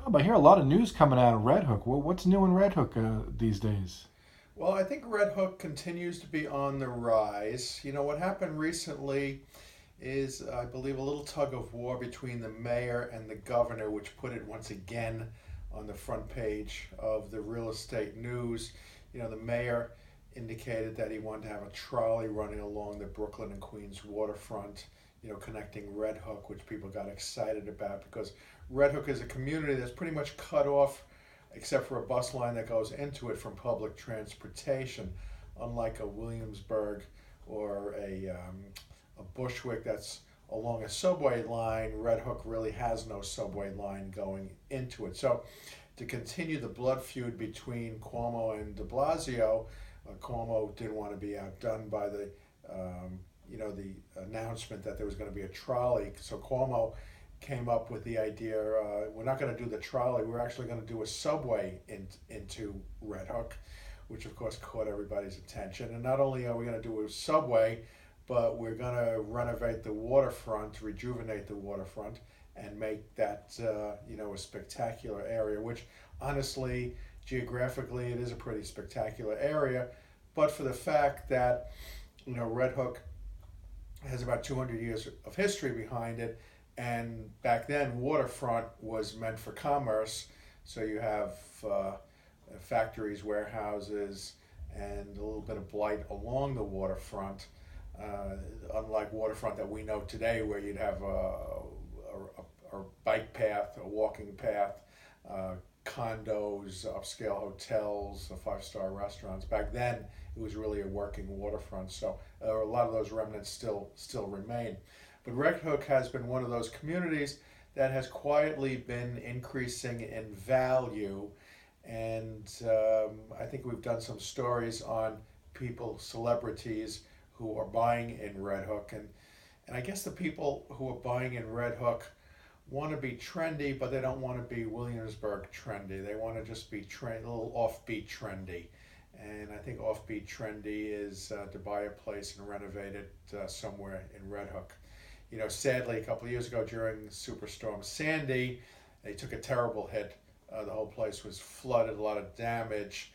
Bob, I hear a lot of news coming out of Red Hook. What's new in Red Hook these days? Well, I think Red Hook continues to be on the rise. What happened recently is, I believe, a little tug of war between the mayor and the governor, which put it once again on the front page of the real estate news. The mayor indicated that he wanted to have a trolley running along the Brooklyn and Queens waterfront, connecting Red Hook, which people got excited about because Red Hook is a community that's pretty much cut off except for a bus line that goes into it from public transportation, unlike a Williamsburg or a Bushwick that's along a subway line. Red Hook really has no subway line going into it. So, to continue the blood feud between Cuomo and De Blasio, Cuomo didn't want to be outdone by the announcement that there was going to be a trolley. So Cuomo came up with the idea, we're not going to do the trolley, we're actually going to do a subway into Red Hook, which of course caught everybody's attention. And not only are we going to do a subway, but we're going to renovate the waterfront, rejuvenate the waterfront, and make that a spectacular area, which honestly, geographically, it is a pretty spectacular area. But for the fact that Red Hook has about 200 years of history behind it, and back then waterfront was meant for commerce, so you have factories, warehouses, and a little bit of blight along the waterfront, unlike waterfront that we know today where you'd have a bike path, a walking path, condos, upscale hotels, five-star restaurants. Back then it was really a working waterfront, so a lot of those remnants still remain. But Red Hook has been one of those communities that has quietly been increasing in value. And I think we've done some stories on people, celebrities who are buying in Red Hook. And I guess the people who are buying in Red Hook want to be trendy, but they don't want to be Williamsburg trendy. They want to just be a little offbeat trendy. And I think offbeat trendy is to buy a place and renovate it somewhere in Red Hook. Sadly, a couple of years ago during Superstorm Sandy, they took a terrible hit. The whole place was flooded, a lot of damage.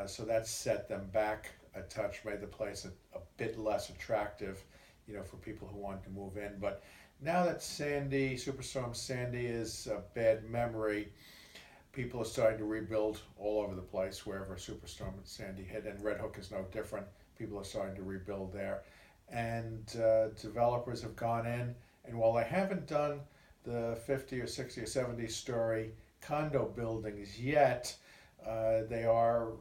So that set them back a touch, made the place a bit less attractive, for people who wanted to move in. But now that Superstorm Sandy is a bad memory, people are starting to rebuild all over the place wherever Superstorm Sandy hit, and Red Hook is no different. People are starting to rebuild there. And developers have gone in, and while they haven't done the 50 or 60 or 70 story condo buildings yet, they are,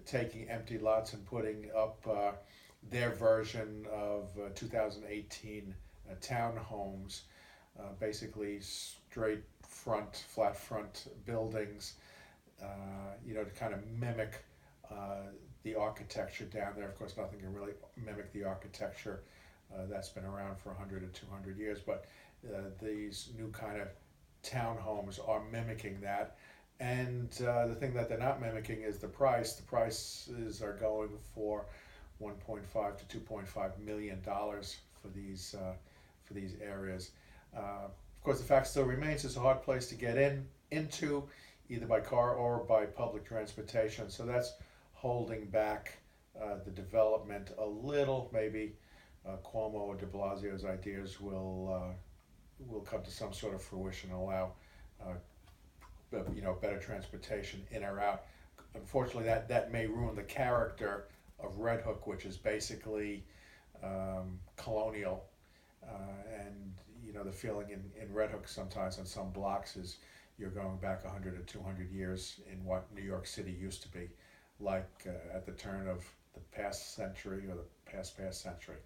taking empty lots and putting up their version of 2018 townhomes, basically straight front, flat front buildings, to kind of mimic the architecture down there. Of course, nothing can really mimic the architecture that's been around for 100 or 200 years, but these new kind of townhomes are mimicking that. And the thing that they're not mimicking is the price. The prices are going for 1.5 to 2.5 million dollars for these areas. Of course, the fact still remains it's a hard place to get into, either by car or by public transportation. So that's holding back the development a little. Maybe Cuomo or De Blasio's ideas will come to some sort of fruition and allow better transportation in or out. Unfortunately, that may ruin the character of Red Hook, which is basically colonial, and the feeling in Red Hook sometimes on some blocks is you're going back 100 or 200 years in what New York City used to be like at the turn of the past century or the past century.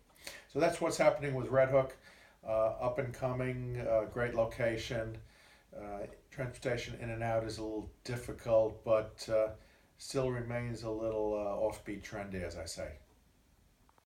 So that's what's happening with Red Hook. Up and coming, great location. Transportation in and out is a little difficult, but still remains a little offbeat trendy, as I say.